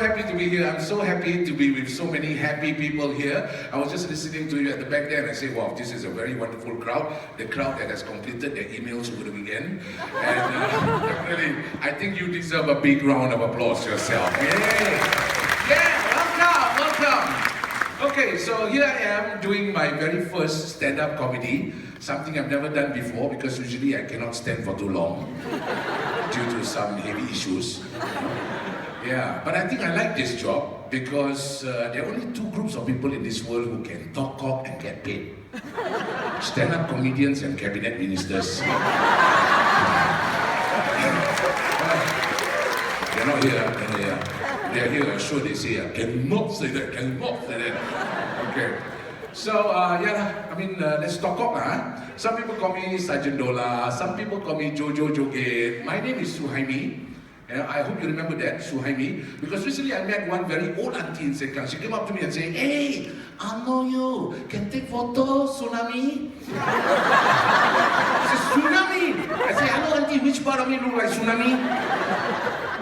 happy to be here. I'm so happy to be with so many happy people here. I was just listening to you at the back there and I say, wow, this is a very wonderful crowd. The crowd that has completed their emails over the weekend. And definitely, I think you deserve a big round of applause yourself. Yay! Yeah, welcome. Okay, so here I am doing my very first stand-up comedy. Something I've never done before because usually I cannot stand for too long due to some heavy issues. Yeah, but I think I like this job because there are only two groups of people in this world who can talk and get paid. Stand-up comedians and cabinet ministers. They're not here. They're here, I'm sure they say, cannot say that. Okay. So, let's talk. Some people call me Sergeant Dola, some people call me Jojo Joget. My name is Suhaimi. I hope you remember that, Suhaimi, because recently I met one very old auntie in Sengkang. She came up to me and said, hey, I know you, can take photo, Tsunami? I said, Tsunami? I said, hello auntie, which part of me look like Tsunami?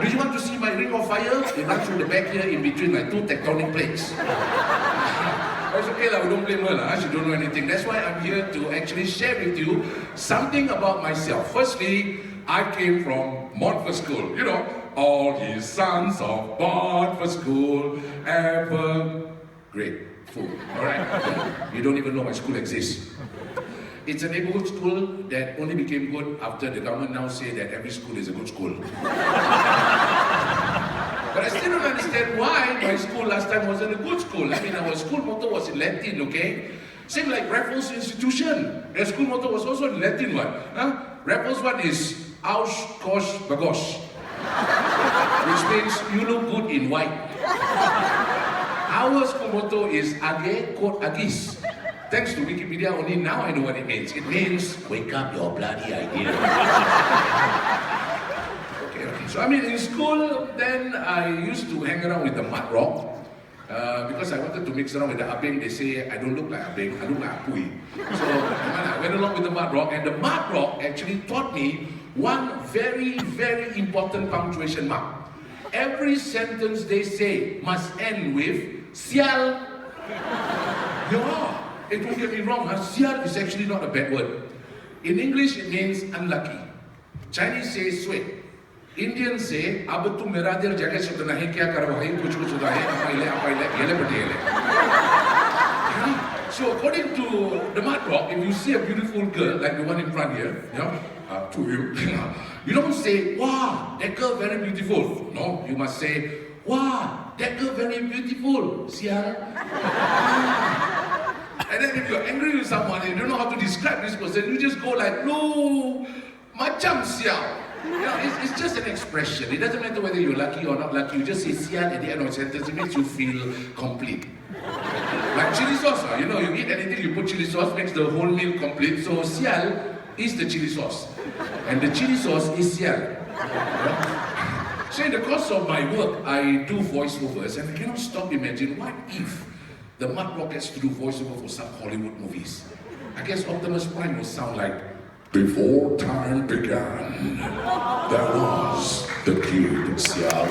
Do you want to see my ring of fire? They run through the back here in between like two tectonic plates. It's okay, we don't blame her, she don't know anything. That's why I'm here to actually share with you something about myself. Firstly, I came from Montfort School. You know, all his sons of Montfort School ever grateful. Alright? You don't even know my school exists. It's a neighborhood school that only became good after the government now say that every school is a good school. But I still don't understand why my school last time wasn't a good school. I mean, our school motto was in Latin, okay? Same like Raffles Institution. Their school motto was also in Latin one. Raffles one is Aush Kosh Bagosh, which means you look good in white. Our school motto is Age Kot Agis. Thanks to Wikipedia, only now I know what it means. It means, wake up your bloody idea. Okay. So I mean, in school, then I used to hang around with the mud rock. Because I wanted to mix around with the Abeng, they say I don't look like Abeng, I look like Apui. So I went along with the mud rock, and the mud rock actually taught me one very, very important punctuation mark. Every sentence they say must end with sial. Yeah. Don't get me wrong, sial is actually not a bad word. In English, it means unlucky. Chinese say sweat. Indians say, "Ab tu mera dil jagah se to nahi kya karwahi, kuch hoga hai, apa ile, yele patele." So according to the mud rock, if you see a beautiful girl like the one in front here, to you, you don't say, "Wow, that girl very beautiful." No, you must say, "Wow, that girl very beautiful." Sial. And then if you're angry with someone and you don't know how to describe this person, you just go like, no, macam sial. You know, it's just an expression. It doesn't matter whether you're lucky or not lucky. You just say sial at the end of the sentence. It makes you feel complete. Like chili sauce. You know, you eat anything, you put chili sauce, makes the whole meal complete. So sial is the chili sauce. And the chili sauce is sial. So in the course of my work, I do voiceovers and I cannot stop imagining what if the mud rock gets to do voiceover for some Hollywood movies. I guess Optimus Prime will sound like, before time began, there was the kid Xiao.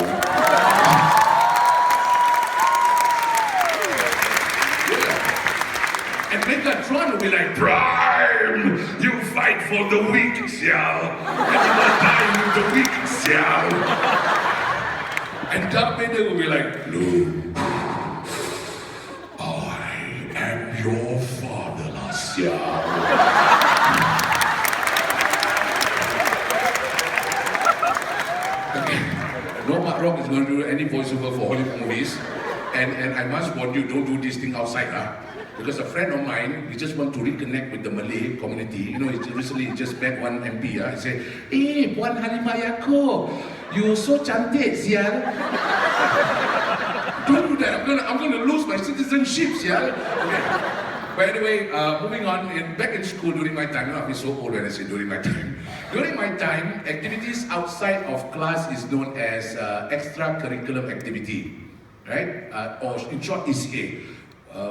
And Megatron will be like, Prime, you fight for the weak Xiao, and you will die with the weak Xiao. And Darth Vader will be like, no. Your father, Xiao. Okay. No mud rock is going to do any voiceover for Hollywood movies. And I must warn you, don't do this thing outside. Because a friend of mine, he just want to reconnect with the Malay community. You know, he recently just met one MP. He said, hey, Puan Halimah Yacob, you so cantik, sial. Don't do that. I'm gonna lose my citizenship, yeah. Okay. But anyway, moving on. Back in school during my time, I'll be so old when I say during my time. During my time, activities outside of class is known as extracurricular activity, right? Or in short, ECA.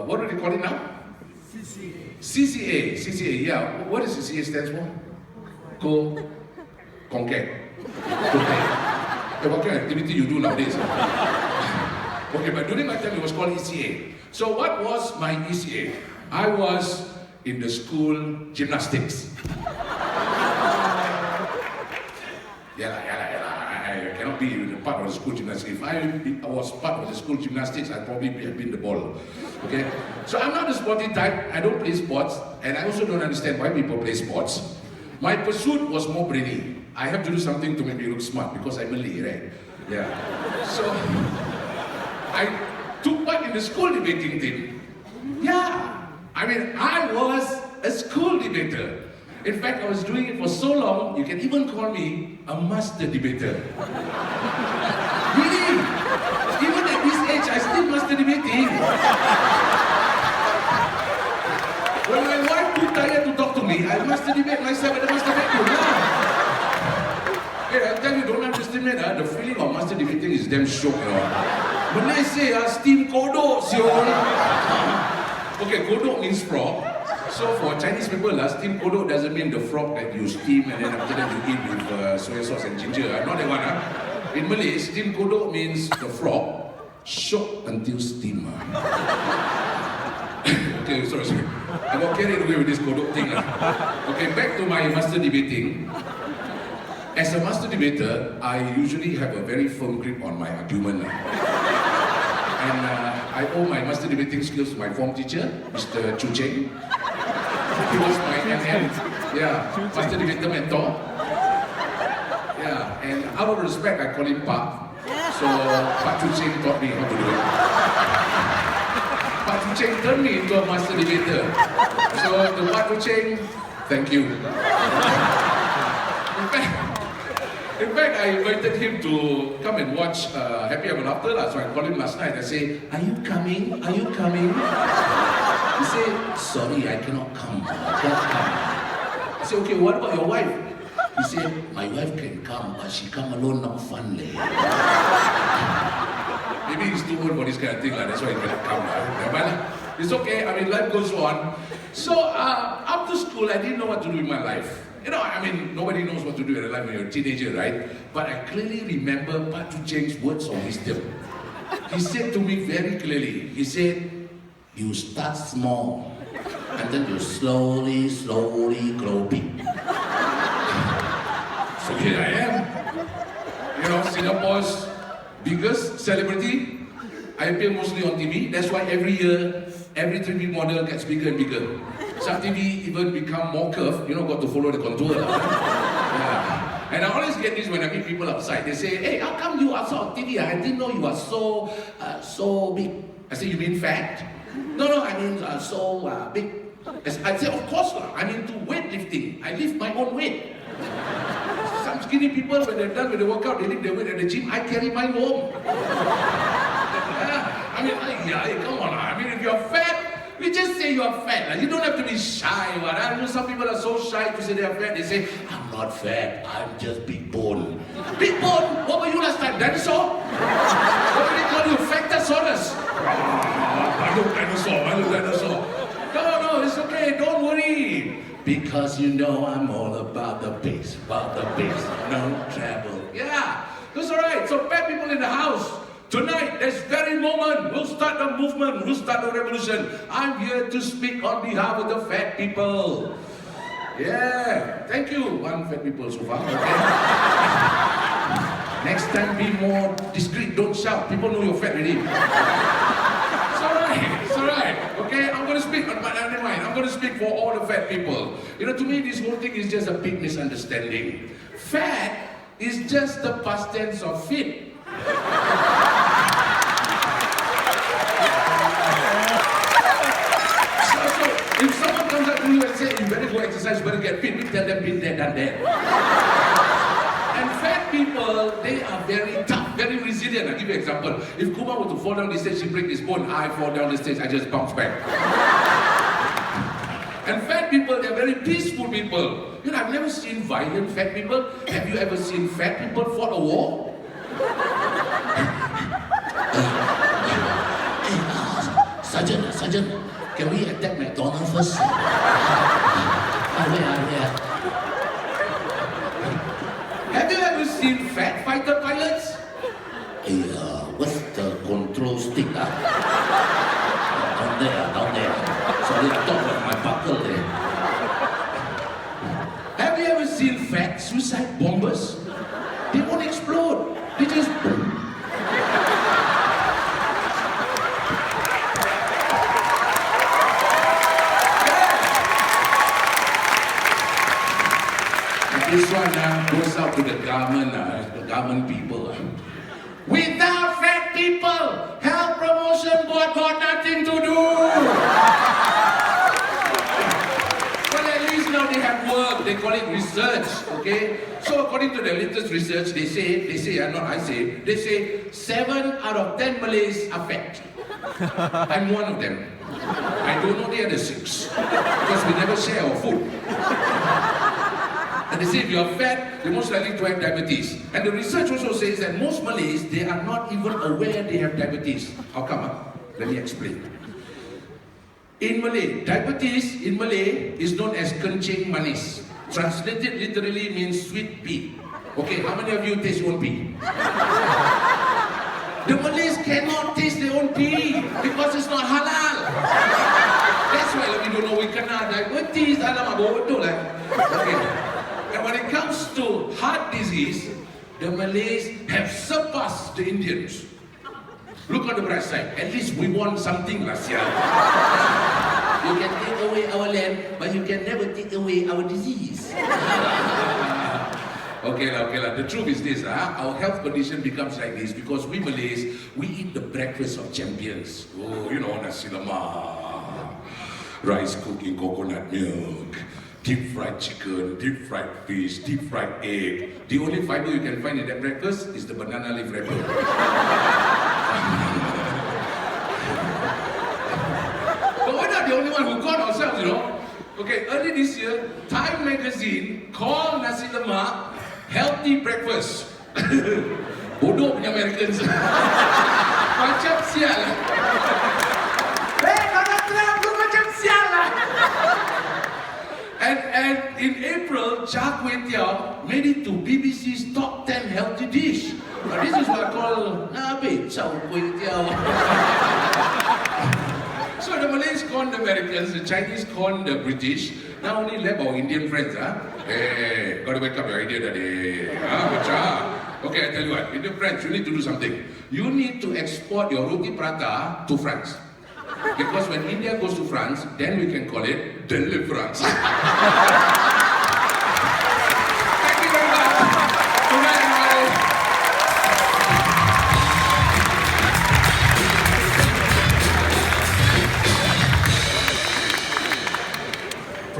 What do they call it now? CCA. CCA. Yeah. What does CCA stands for? Conquer. What kind of activity you do nowadays? Okay, but during my time it was called ECA. So what was my ECA? I was in the school gymnastics. Yeah. I cannot be part of the school gymnastics. If I was part of the school gymnastics, I'd probably have been the ball. Okay? So I'm not a sporty type. I don't play sports, and I also don't understand why people play sports. My pursuit was more brainy. I have to do something to make me look smart because I'm Malay, right? Yeah. So I took part in the school debating team. Yeah. I mean, I was a school debater. In fact, I was doing it for so long, you can even call me a master debater. Really? Even at this age, I still master debating. When my wife too tired to talk to me, I master debate myself at the master bedroom. Hey, I tell you, don't underestimate the feeling of master debating is damn shock, you know. When I say steam kodok, siol. Okay, kodok means frog. So for Chinese people, steam kodok doesn't mean the frog that you steam and then after that you eat with soy sauce and ginger. Not that one. In Malay, steam kodok means the frog shook until steam. Okay, sorry. I got carried away with this kodok thing. Okay, back to my master debating. As a master debater, I usually have a very firm grip on my argument. And I owe my master debating skills to my form teacher, Mr. Chu Cheng. He was my MM, master debater mentor. Yeah, and out of respect, I call him Pa. So Pak Chu Cheng taught me how to do it. Pak Chu Cheng turned me into a master debater. So to Pak Chu Cheng, thank you. In fact, I invited him to come and watch Happy Ever After. So I called him last night. I say, "Are you coming? Are you coming?" He said, "Sorry, I cannot come. I can't come." I said, "Okay, what about your wife?" He said, "My wife can come, but she come alone, not fun. Maybe he's too old for this kind of thing, that's why he cannot come. But it's okay, I mean, life goes on. So after school, I didn't know what to do with my life. You know, I mean, nobody knows what to do in life when you're a teenager, right? But I clearly remember Pak Chu Cheng's words of wisdom. He said to me very clearly, he said, "You start small, and then you slowly grow big." So here I am. You know, Singapore's biggest celebrity. I appear mostly on TV. That's why every year, every TV model gets bigger and bigger. Some TV even become more curved. You know, got to follow the contour. Yeah. And I always get this when I meet people outside. They say, "Hey, how come you are so on TV? I didn't know you are so big." I say, "You mean fat?" No, I mean so big. I say, "Of course, I'm into weightlifting. I lift my own weight." Some skinny people, when they're done with the workout, they lift their weight at the gym. I carry mine home. Yeah. I mean, come on. I mean, if you're fat, we just say you're fat. You don't have to be shy. Right? I know some people are so shy to say they're fat. They say, "I'm not fat. I'm just big bone." Big bone? What were you last time? Dinosaur? What did they call you? Factosaurus? Dinosaur. No, it's okay. Don't worry. Because you know I'm all about the bass. No trouble. Yeah, that's all right. So fat people in the house. Tonight, this very moment, we'll start the movement, we'll start the revolution. I'm here to speak on behalf of the fat people. Yeah, thank you, one fat people so far. Okay? Next time, be more discreet, don't shout. People know you're fat already. It's all right. Okay, I'm going to speak, but never mind. I'm going to speak for all the fat people. You know, to me, this whole thing is just a big misunderstanding. Fat is just the past tense of fit. If someone comes up to you and says, "You better go exercise, you better get fit," we tell them, "Been there, done that." And fat people, they are very tough, very resilient. I'll give you an example. If Kumar were to fall down the stage, he break his bone. I fall down the stage, I just bounce back. And fat people, they're very peaceful people. You know, I've never seen violent fat people. Have you ever seen fat people fought a war? Sergeant, can we attack McDonald's first? Have you ever seen fat fighter pilots? Hey, what's the control suicide bombers? They won't explode. They just boom. This one goes out to the government people. Without fat people, health promotion board got nothing to do. Well, at least now they have work. They call it research. Okay. So according to the latest research, they say 7 out of 10 Malays are fat. I'm one of them. I don't know the other 6 because we never share our food. And they say if you're fat, you're most likely to have diabetes. And the research also says that most Malays, they are not even aware they have diabetes. How come? Let me explain. In Malay, diabetes in Malay is known as kencing manis. Translated literally means sweet pea. Okay, how many of you taste your own pea? The Malays cannot taste their own pea because it's not halal. That's why we don't know we kena diabetes. Alamak, bodoh lah. Okay. And when it comes to heart disease, the Malays have surpassed the Indians. Look on the bright side. At least we won something last year. You can take away our land, but you can never take away our disease. Okay lah. The truth is this, our health condition becomes like this because we Malays, we eat the breakfast of champions. Oh, you know, nasi lemak, rice cooked in coconut milk, deep fried chicken, deep fried fish, deep fried egg. The only fiber you can find in that breakfast is the banana leaf wrapper. But we're not the only one who caught ourselves, you know. Okay, early this year, Time magazine called nasi lemak healthy breakfast. Bodoh punya Americans. Macam sial lah. Donald Trump tu macam sial lah. And in April, Char Kway Teow made it to BBC's top 10 healthy dish. This is what I call nabe chow kway teow. So the Malays conned the Americans, the Chinese conned the British. Now only left our Indian friends, Hey, gotta wake up your idea daddy. Okay, I tell you what, Indian friends, you need to do something. You need to export your roti prata to France. Because when India goes to France, then we can call it deliverance.